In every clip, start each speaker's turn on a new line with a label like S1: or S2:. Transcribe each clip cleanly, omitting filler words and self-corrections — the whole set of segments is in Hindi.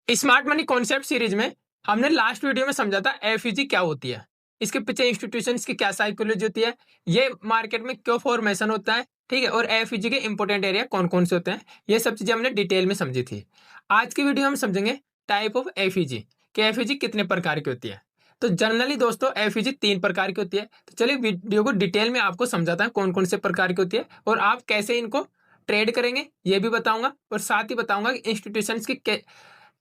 S1: स्मार्ट मनी कॉन्सेप्ट सीरीज में हमने लास्ट वीडियो में समझा था एफईजी क्या होती है, इसके पीछे इंस्टीट्यूशन की क्या साइकोलॉजी होती है, ये मार्केट में क्यों फॉर्मेशन होता है, ठीक है, और एफईजी के इंपॉर्टेंट एरिया कौन कौन से होते हैं, ये सब चीजें हमने डिटेल में समझी थी। आज की वीडियो हम समझेंगे टाइप ऑफ एफईजी कि एफईजी कितने प्रकार की होती है। तो जनरली दोस्तों एफईजी 3 प्रकार की होती है। तो चलिए वीडियो को डिटेल में आपको समझाता है कौन कौन से प्रकार की होती है और आप कैसे इनको ट्रेड करेंगे ये भी बताऊंगा, और साथ ही बताऊंगा कि इंस्टीट्यूशंस की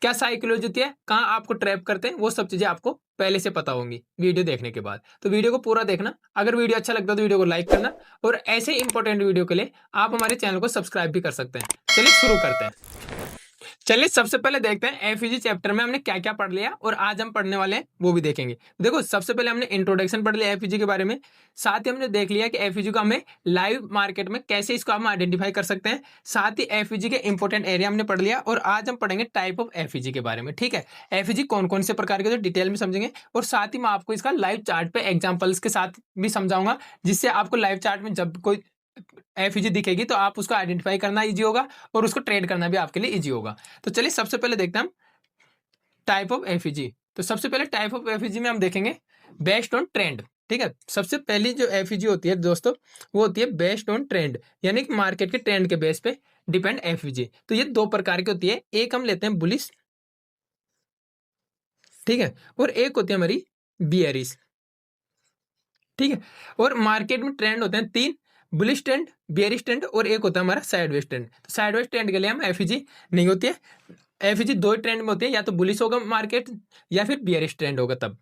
S1: क्या साइकोलॉजी होती है, कहाँ आपको ट्रैप करते हैं, वो सब चीजें आपको पहले से पता होंगी वीडियो देखने के बाद। तो वीडियो को पूरा देखना। अगर वीडियो अच्छा लगता है तो वीडियो को लाइक करना, और ऐसे इंपॉर्टेंट वीडियो के लिए आप हमारे चैनल को सब्सक्राइब भी कर सकते हैं। चलिए शुरू करते हैं। चलिए सबसे पहले देखते हैं एफईजी चैप्टर में हमने क्या क्या पढ़ लिया और आज हम पढ़ने वाले हैं वो भी देखेंगे। देखो सबसे पहले हमने इंट्रोडक्शन पढ़ लिया एफईजी के बारे में, साथ ही हमने देख लिया कि एफईजी को हमें लाइव मार्केट में कैसे इसको हम आइडेंटिफाई कर सकते हैं, साथ ही एफईजी के इंपॉर्टेंट एरिया हमने पढ़ लिया, और आज हम पढ़ेंगे टाइप ऑफ एफईजी के बारे में। ठीक है, एफईजी कौन कौन से प्रकार के डिटेल में समझेंगे, और साथ ही मैं आपको इसका लाइव चार्ट पे एग्जाम्पल्स के साथ भी समझाऊंगा, जिससे आपको लाइव चार्ट में जब कोई एफईजी दिखेगी तो आप उसको आइडेंटिफाई करना इजी होगा और उसको ट्रेड करना भी आपके लिए इजी होगा। तो चलिए सबसे पहले देखते हैं हम टाइप ऑफ एफईजी। तो सबसे पहले टाइप ऑफ एफईजी में हम देखेंगे बेस्ड ऑन ट्रेंड। ठीक है, सबसे पहली जो एफईजी होती है दोस्तों वो होती है बेस्ड ऑन ट्रेंड, यानी कि मार्केट के ट्रेंड के बेस पे डिपेंड एफईजी। तो ये 2 प्रकार की होती है, एक हम लेते हैं बुलिश, ठीक है, और एक होती है हमारी बियरिश। ठीक है, और मार्केट में ट्रेंड होते हैं 3, बुलिश ट्रेंड, बियरिश ट्रेंड, और एक होता है हमारा साइडवेज ट्रेंड। तो साइडवेज ट्रेंड के लिए हम एफईजी नहीं होती है, एफईजी 2 ट्रेंड में होती है, या तो बुलिश होगा मार्केट या फिर बियरिश ट्रेंड होगा तब।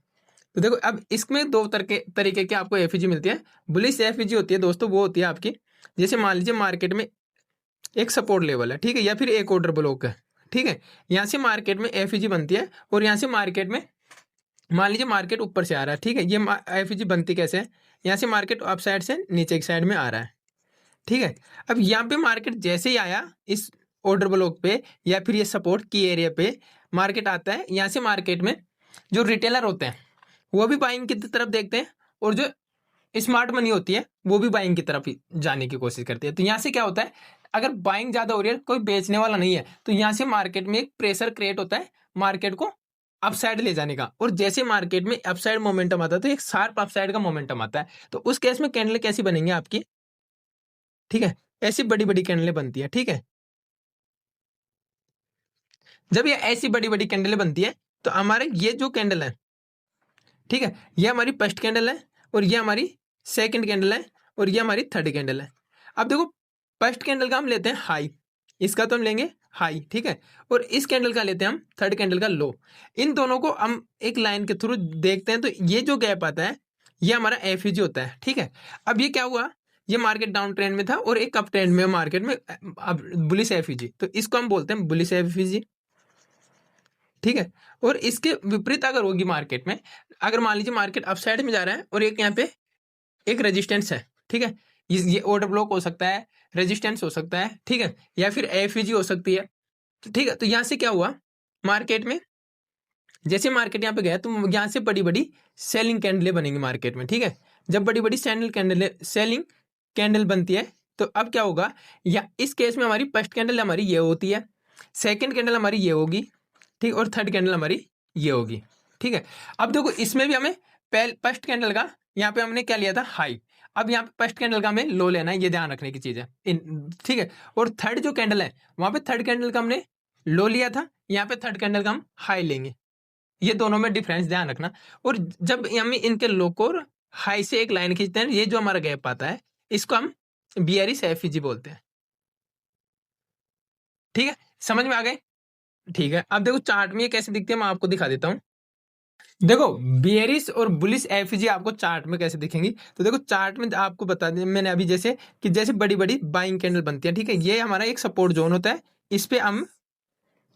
S1: तो देखो अब इसमें 2 तरीके की आपको एफईजी मिलती है। बुलिश एफईजी होती है दोस्तों, वो होती है आपकी जैसे मान लीजिए मार्केट में एक सपोर्ट लेवल है, ठीक है, या फिर एक ऑर्डर ब्लॉक है, ठीक है, यहाँ से मार्केट में एफईजी बनती है, और यहाँ से मार्केट में मान लीजिए मार्केट ऊपर से आ रहा है, ठीक है, ये एफईजी बनती कैसे है, यहाँ से मार्केट अप साइड से नीचे की साइड में आ रहा है, ठीक है। अब यहाँ पे मार्केट जैसे ही आया इस ऑर्डर ब्लॉक पे या फिर ये सपोर्ट की एरिया पे मार्केट आता है, यहाँ से मार्केट में जो रिटेलर होते हैं वो भी बाइंग की तरफ देखते हैं, और जो स्मार्ट मनी होती है वो भी बाइंग की तरफ ही जाने की कोशिश करती है। तो यहाँ से क्या होता है, अगर बाइंग ज्यादा हो रही है, कोई बेचने वाला नहीं है, तो यहाँ से मार्केट में एक प्रेशर क्रिएट होता है मार्केट को अपसाइड ले जाने का, और जैसे मार्केट में अपसाइड मोमेंटम आता है तो एक शार्प अपसाइड का मोमेंटम आता है। तो उस केस में कैंडल कैसी बनेंगी आपकी, ठीक है, ऐसी बड़ी बड़ी कैंडलें बनती है। ठीक है, जब ये ऐसी बड़ी बड़ी कैंडलें बनती है तो हमारे ये जो कैंडल है, ठीक है, ये हमारी फर्स्ट कैंडल है, और ये हमारी सेकंड कैंडल है, और ये हमारी थर्ड कैंडल है। अब देखो फर्स्ट कैंडल का हम लेते हैं हाई, इसका तो हम लेंगे हाई, ठीक है, और इस कैंडल का लेते हैं हम थर्ड कैंडल का लो। इन दोनों को हम एक लाइन के थ्रू देखते हैं, तो ये जो गैप आता है ये हमारा एफईजी होता है। ठीक है, अब ये क्या हुआ, ये मार्केट डाउन ट्रेंड में था और एक अप ट्रेंड में मार्केट में अब बुलिश एफईजी, तो इसको हम बोलते हैं बुलिश एफईजी। ठीक है, और इसके विपरीत अगर होगी मार्केट में, अगर मान लीजिए मार्केट अपसाइड में जा रहा है और एक यहाँ पे एक रेजिस्टेंस है, ठीक है, ये ऑर्डर ब्लॉक हो सकता है, रेजिस्टेंस हो सकता है, ठीक है, या फिर एफईजी हो सकती है। तो ठीक है, तो यहाँ से क्या हुआ मार्केट में, जैसे मार्केट यहाँ पे गया तो यहाँ से बड़ी बड़ी सेलिंग कैंडलें बनेंगी मार्केट में। ठीक है, जब बड़ी बड़ी सेलिंग कैंडल बनती है तो अब क्या होगा, या इस केस में हमारी फर्स्ट कैंडल हमारी ये होती है, सेकंड कैंडल हमारी ये होगी, ठीक, और थर्ड कैंडल हमारी ये होगी। ठीक है, अब देखो इसमें भी हमें फर्स्ट कैंडल का यहाँ पे हमने क्या लिया था हाई, अब यहाँ पे फर्स्ट कैंडल का हमें लो लेना है, ये ध्यान रखने की चीज है ठीक है, और थर्ड जो कैंडल है वहां पे थर्ड कैंडल का हमने लो लिया था, यहाँ पे थर्ड कैंडल का हम हाई लेंगे, ये दोनों में डिफरेंस ध्यान रखना। और जब हम इनके लो को हाई से एक लाइन खींचते हैं, ये जो हमारा गैप आता है इसको हम बियरिश एफईजी बोलते हैं। ठीक है, समझ में आ गए। ठीक है, अब देखो चार्ट में ये कैसे दिखती है मैं आपको दिखा देता हूँ। देखो बियरिश और बुलिश एफईजी आपको चार्ट में कैसे दिखेंगी, तो देखो चार्ट में आपको बता दें मैंने अभी जैसे कि जैसे बड़ी बड़ी बाइंग कैंडल बनती है, ठीक है, ये हमारा एक सपोर्ट जोन होता है, इस पे हम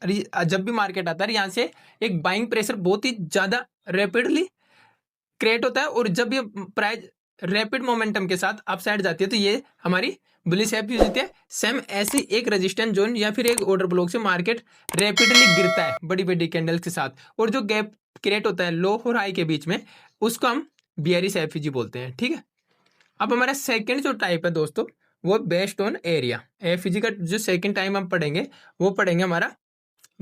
S1: जब भी मार्केट आता है यहाँ से एक बाइंग प्रेशर बहुत ही ज्यादा रैपिडली क्रिएट होता है, और जब ये प्राइस रैपिड मोमेंटम के साथ अपसाइड जाती है तो ये हमारी बुलिश एफईजी होती है। सेम ऐसी एक रेजिस्टेंस जोन या फिर एक ऑर्डर ब्लॉक से मार्केट रैपिडली गिरता है बड़ी बड़ी कैंडल्स के साथ, और जो गैप क्रिएट होता है लो और हाई के बीच में उसको हम बियरिश एफईजी बोलते हैं। ठीक है, अब हमारा सेकंड जो टाइप है दोस्तों वो बेस्ड ऑन एरिया एफईजी का, जो सेकंड टाइम हम पढ़ेंगे वो पढ़ेंगे हमारा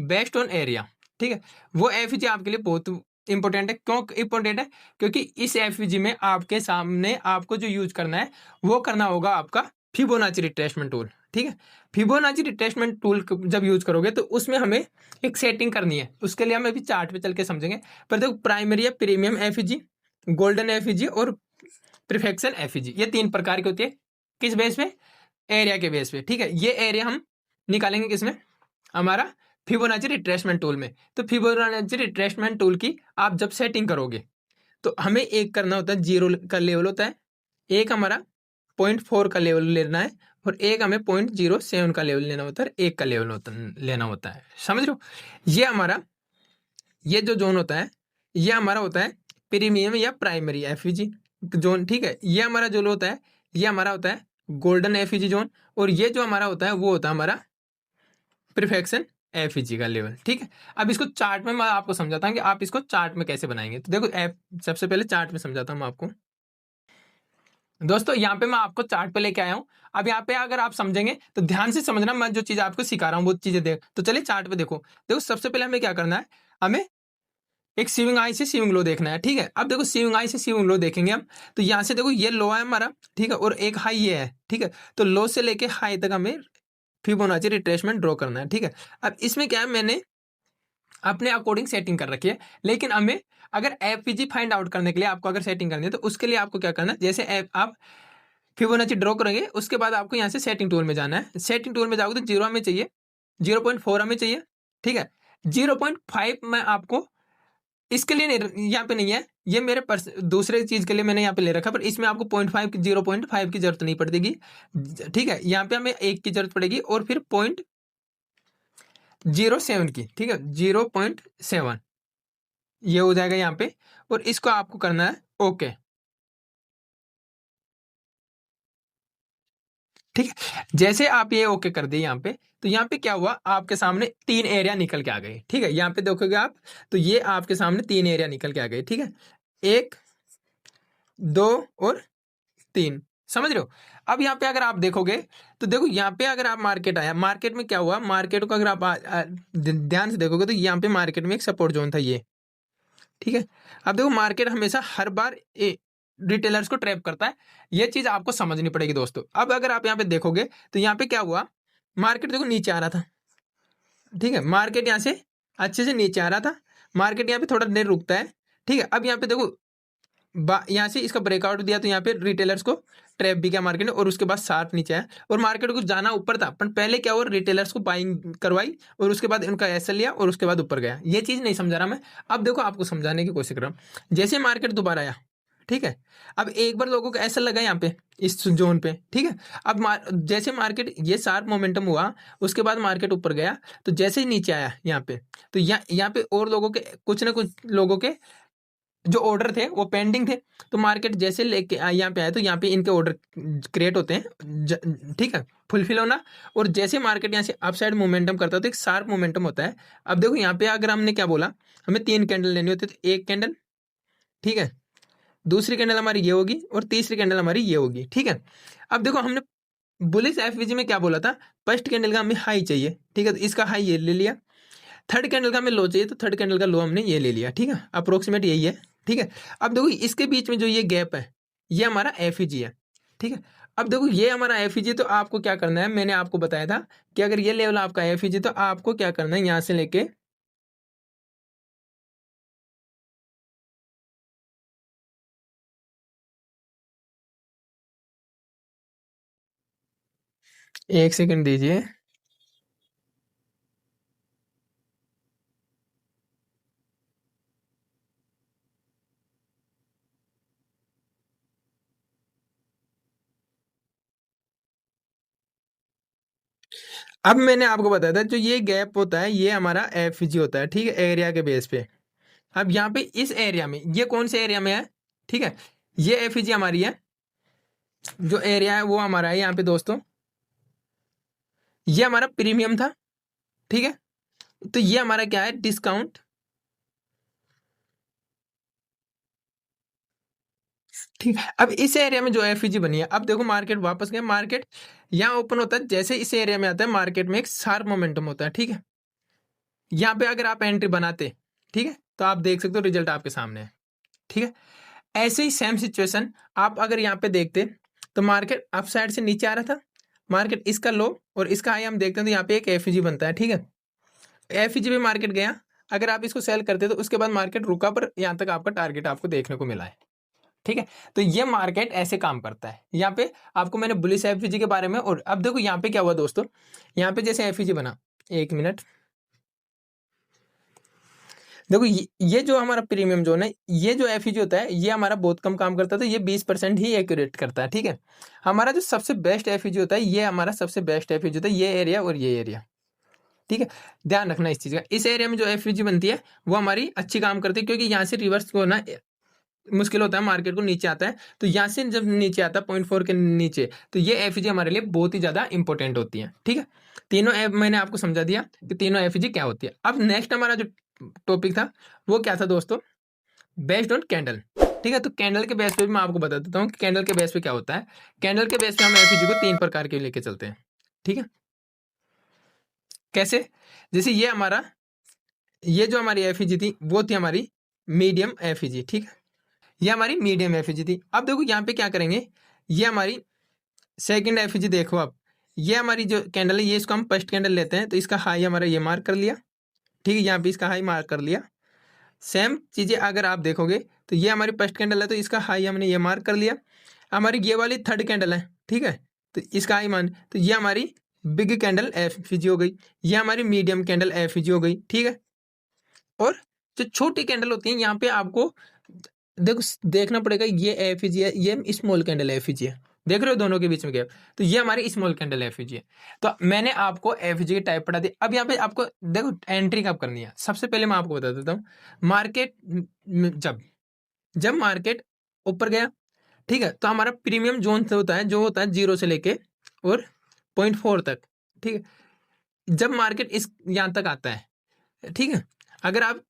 S1: बेस्ड ऑन एरिया। ठीक है। वो एफईजी आपके लिए बहुत इंपॉर्टेंट है। क्यों इंपॉर्टेंट है? क्योंकि इस एफईजी में आपके सामने आपको जो यूज करना है वो करना होगा आपका फिबोनाची रिट्रेसमेंट टूल। ठीक है। फिबोनाची रिट्रेसमेंट टूल जब यूज करोगे तो उसमें हमें एक सेटिंग करनी है। उसके लिए हम अभी चार्ट पे चल के समझेंगे। पर देखो, प्राइमरी या प्रीमियम एफईजी, गोल्डन एफईजी और परफेक्शन एफईजी, ये 3 प्रकार की होती है। किस बेस पे? एरिया के बेस पे। ठीक है। ये एरिया हम निकालेंगे किसमें? हमारा फिबोनाची रिट्रेसमेंट टूल में। तो फिबोनाची रिट्रेसमेंट टूल की आप जब सेटिंग करोगे तो हमें एक करना होता है 0 का लेवल होता है, एक हमारा 0.4 का लेवल लेना है और एक हमें 0.07 का लेवल लेना होता है, एक का लेवल लेना होता है। समझ रहे हो? ये हमारा ये जो जोन होता है ये हमारा होता है प्रीमियम या प्राइमरी एफईजी जोन। ठीक है। ये हमारा जो होता है ये हमारा होता है गोल्डन एफईजी जोन, और ये जो हमारा होता है वो होता है हमारा परफेक्शन एफईजी का लेवल। ठीक है। अब इसको चार्ट में मैं आपको समझाता हूँ कि आप इसको चार्ट में कैसे बनाएंगे। तो देखो, सबसे पहले चार्ट में समझाता हूँ मैं आपको। दोस्तों, यहाँ पे मैं आपको चार्ट पे लेके आया हूँ। अब यहाँ पे अगर आप समझेंगे तो ध्यान से समझना, मैं जो चीज आपको सिखा रहा हूँ वो चीजें देख। तो चलिए चार्ट पे देखो। देखो, सबसे पहले हमें क्या करना है, हमें एक सीविंग आई से सीविंग लो देखना है। ठीक है। अब देखो, सीविंग आई से सीविंग लो देखेंगे हम, तो यहाँ से देखो ये लो है हमारा। ठीक है। और एक हाई ये है। ठीक है। तो लो से लेके हाई तक हमें फिबोनाची रिट्रेसमेंट ड्रॉ करना है। ठीक है। अब इसमें क्या है, मैंने अपने अकॉर्डिंग सेटिंग कर रखी है, लेकिन हमें अगर एफईजी फाइंड आउट करने के लिए आपको अगर सेटिंग करनी है तो उसके लिए आपको क्या करना है, जैसे आप फिबोनाची ड्रॉ करेंगे उसके बाद आपको यहाँ से सेटिंग टूल में जाना है। सेटिंग टूल में जाओगे तो 0 हमें चाहिए, 0.4 हमें चाहिए। ठीक है। 0.5 में आपको इसके लिए नहीं, यहाँ पे नहीं है, ये मेरे दूसरे चीज के लिए मैंने यहाँ पे ले रखा, पर इसमें आपको 0.5 0.5 की जरूरत नहीं पड़ेगी। ठीक है। यहाँ पे हमें 1 की जरूरत पड़ेगी और फिर 0.07 की। ठीक है। 0.7 ये हो जाएगा यहाँ पे, और इसको आपको करना है ओके। ठीक है। जैसे आप ये ओके कर दिए यहाँ पे, तो यहाँ पे क्या हुआ, आपके सामने 3 एरिया निकल के आ गए। ठीक है। यहाँ पे देखोगे आप, तो ये आपके सामने 3 एरिया निकल के आ गए। ठीक है। 1 2 और 3। समझ रहे हो? अब यहाँ पे अगर आप देखोगे तो देखो, यहाँ पे अगर आप मार्केट आया, मार्केट में क्या हुआ, मार्केट को अगर आप ध्यान से देखोगे तो यहाँ पे मार्केट में एक सपोर्ट जोन था ये। ठीक है। अब देखो, मार्केट हमेशा हर बार रिटेलर्स को ट्रैप करता है, ये चीज आपको समझनी पड़ेगी दोस्तों। अब अगर आप यहाँ पे देखोगे तो यहाँ पे क्या हुआ, मार्केट देखो नीचे आ रहा था। ठीक है। मार्केट यहाँ से अच्छे से नीचे आ रहा था, मार्केट यहाँ पे थोड़ा देर रुकता है। ठीक है। अब यहाँ पे देखो, यहाँ से इसका ब्रेकआउट दिया तो यहाँ पे रिटेलर्स को ट्रैप भी किया मार्केट ने, और उसके बाद शार्प नीचे आया और मार्केट को जाना ऊपर था, पर पहले क्या हुआ, रिटेलर्स को बाइंग करवाई और उसके बाद उनका एसएल लिया और उसके बाद ऊपर गया। ये चीज नहीं समझा रहा मैं, अब देखो आपको समझाने की कोशिश कर रहा हूँ। जैसे मार्केट दोबारा आया, ठीक है, अब एक बार लोगों को एसएल लगा यहाँ पे इस जोन पे। ठीक है। अब जैसे मार्केट ये शार्प मोमेंटम हुआ, उसके बाद मार्केट ऊपर गया, तो जैसे ही नीचे आया यहाँ पे, तो यहाँ पे और लोगों के कुछ ना कुछ लोगों के जो ऑर्डर थे वो पेंडिंग थे, तो मार्केट जैसे लेके यहाँ पे आए तो यहाँ पे इनके ऑर्डर क्रिएट होते हैं। ठीक है। फुलफिल होना, और जैसे मार्केट यहाँ से अपसाइड मोमेंटम करता है तो एक शार्प मोमेंटम होता है। अब देखो यहाँ पे अगर हमने क्या बोला, हमें 3 कैंडल लेनी होती है, तो एक कैंडल, ठीक है, दूसरी कैंडल हमारी ये होगी और तीसरी कैंडल हमारी ये होगी। ठीक है। अब देखो, हमने बुलिश एफवीजी में क्या बोला था, फर्स्ट कैंडल का हमें हाई चाहिए। ठीक है। तो इसका हाई ये ले लिया, थर्ड कैंडल का हमें लो चाहिए, तो थर्ड कैंडल का लो हमने ये ले लिया। ठीक है। अप्रोक्सीमेट यही है। ठीक है। अब देखो, इसके बीच में जो ये गैप है ये हमारा एफईजी है। ठीक है। अब देखो, ये हमारा एफईजी, तो आपको क्या करना है, मैंने आपको बताया था कि अगर ये लेवल आपका एफईजी, तो आपको क्या करना है, यहां से लेके एक सेकंड दीजिए। अब मैंने आपको बताया था जो ये गैप होता है ये हमारा एफईजी होता है। ठीक है। एरिया के बेस पे। अब यहाँ पे इस एरिया में, ये कौन से एरिया में है, ठीक है, ये एफईजी हमारी है, जो एरिया है वो हमारा है यहाँ पे दोस्तों, ये हमारा प्रीमियम था। ठीक है। तो ये हमारा क्या है, डिस्काउंट। ठीक है। अब इस एरिया में जो एफईजी बनी है, अब देखो मार्केट वापस गया, मार्केट यहाँ ओपन होता है, जैसे इस एरिया में आता है मार्केट में एक शार्प मोमेंटम होता है। ठीक है। यहाँ पे अगर आप एंट्री बनाते, ठीक है, तो आप देख सकते हो रिजल्ट आपके सामने है, ठीक है। ऐसे ही सेम सिचुएशन आप अगर यहाँ पे देखते तो मार्केट अप साइड से नीचे आ रहा था, मार्केट इसका लो और इसका हाई हम देखते हैं तो यहाँ पे एक एफईजी बनता है, ठीक है। एफईजी पे मार्केट गया, अगर आप इसको सेल करते तो उसके बाद मार्केट रुका, पर यहाँ तक आपका टारगेट आपको देखने को मिला है, ठीक है। तो ये मार्केट ऐसे काम करता है। यहाँ पे आपको मैंने बुलिश एफईजी के बारे में, और अब देखो यहाँ पे क्या हुआ दोस्तों, यहाँ पे जैसे एफईजी बना, एक मिनट, देखो ये जो हमारा प्रीमियम जोन है, ये जो एफईजी होता है ये हमारा बहुत कम काम करता है, तो ये 20% ही एक्यूरेट करता है, ठीक है। हमारा जो सबसे बेस्ट एफईजी होता है, ये हमारा सबसे बेस्ट एफईजी होता है, ये एरिया और ये एरिया, ठीक है। ध्यान रखना इस चीज का, इस एरिया में जो एफईजी बनती है वो हमारी अच्छी काम करती है, क्योंकि यहाँ से रिवर्स को ना मुश्किल होता है, मार्केट को नीचे आता है, तो यहाँ से जब नीचे आता है 0.4 के नीचे, तो ये एफईजी हमारे लिए बहुत ही ज्यादा इंपॉर्टेंट होती है, ठीक है। तीनों एफ मैंने आपको समझा दिया कि तीनों एफईजी क्या होती है। अब नेक्स्ट हमारा जो टॉपिक था वो क्या था दोस्तों, बेस्ड ऑन कैंडल, ठीक है। तो कैंडल के बेस पे भी मैं आपको बता देता हूँ कि कैंडल के बेस पे क्या होता है। कैंडल के बेस पे हम एफईजी को 3 प्रकार के लेके चलते हैं, ठीक है। कैसे, जैसे ये जो हमारी एफईजी थी वो थी हमारी मीडियम एफईजी, ठीक है, ये हमारी मीडियम एफईजी थी। अब देखो यहाँ पे क्या करेंगे, ये हमारी सेकंड एफईजी, देखो अब ये हमारी जो कैंडल है, ये इसको हम फर्स्ट कैंडल लेते हैं, तो इसका हाई हमारा ये मार्क कर लिया, ठीक है, यहाँ पे इसका हाई मार्क कर लिया। सेम चीजें अगर आप देखोगे तो ये हमारी फर्स्ट कैंडल है, तो इसका हाई हमने ये मार्क कर लिया। हमारी ये वाली थर्ड कैंडल है, ठीक है, तो इसका हाई मान, तो ये हमारी बिग कैंडल एफईजी हो गई, ये हमारी मीडियम कैंडल एफईजी हो गई, ठीक है। और जो छोटी कैंडल होती है, यहाँ पे आपको देखो देखना पड़ेगा, ये एफईजी है, ये स्मॉल कैंडल एफईजी है, देख रहे हो दोनों के बीच में गैप, तो ये हमारी स्मॉल कैंडल एफईजी है। तो मैंने आपको एफईजी की टाइप पढ़ा दी। अब यहाँ पे आपको देखो एंट्री कब करनी है, सबसे पहले मैं आपको बता देता हूँ, मार्केट जब मार्केट ऊपर गया, ठीक है, तो हमारा प्रीमियम जोन से होता है, जो होता है 0 से लेके और 0.4 तक, ठीक है। जब मार्केट इस यहाँ तक आता है, ठीक है, अगर आप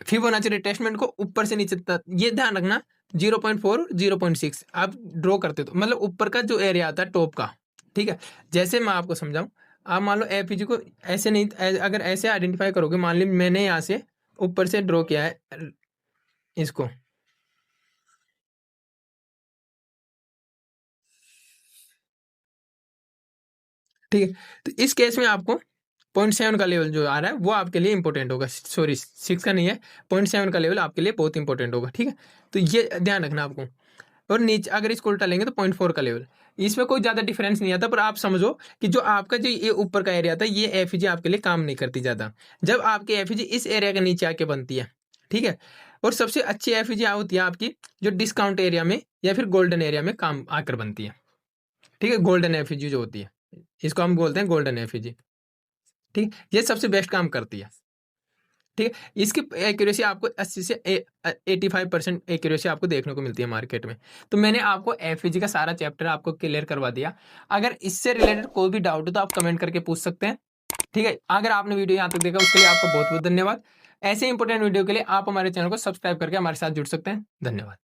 S1: फिबोनाची रिट्रेसमेंट को ऊपर से नीचे तक, ये ध्यान रखना 0.4 0.6 आप ड्रॉ करते तो मतलब ऊपर का जो एरिया आता है टॉप का, ठीक है। जैसे मैं आपको समझाऊं, आप मान लो एफईजी को ऐसे नहीं, अगर ऐसे आइडेंटिफाई करोगे, मान ली मैंने यहाँ से ऊपर से ड्रॉ किया है इसको, ठीक है, तो इस केस में आपको 0.7 का लेवल जो आ रहा है वो आपके लिए इंपॉर्टेंट होगा, सॉरी 6 का नहीं है, 0.7 का लेवल आपके लिए बहुत इंपॉर्टेंट होगा, ठीक है। तो ये ध्यान रखना आपको। और नीचे अगर इसको उल्टा लेंगे तो 0.4 का लेवल, इसमें कोई ज्यादा डिफरेंस नहीं आता, पर आप समझो कि जो आपका जो ये ऊपर का एरिया था, ये एफईजी आपके लिए काम नहीं करती ज्यादा, जब आपकी एफईजी इस एरिया के नीचे आके बनती है, ठीक है। और सबसे अच्छी एफईजी होती है आपकी जो डिस्काउंट एरिया में या फिर गोल्डन एरिया में काम आकर बनती है, ठीक है। गोल्डन एफईजी जो होती है, इसको हम बोलते हैं गोल्डन एफईजी, ठीक, ये सबसे बेस्ट काम करती है, ठीक है। इसकी एक्यूरेसी आपको 80 से 85% एक्यूरेसी आपको देखने को मिलती है मार्केट में। तो मैंने आपको एफईजी का सारा चैप्टर आपको क्लियर करवा दिया। अगर इससे रिलेटेड कोई भी डाउट हो तो आप कमेंट करके पूछ सकते हैं, ठीक है। अगर आपने वीडियो यहाँ तक देखा उसके लिए आपका बहुत बहुत धन्यवाद। ऐसे इंपॉर्टेंट वीडियो के लिए आप हमारे चैनल को सब्सक्राइब करके हमारे साथ जुड़ सकते हैं। धन्यवाद।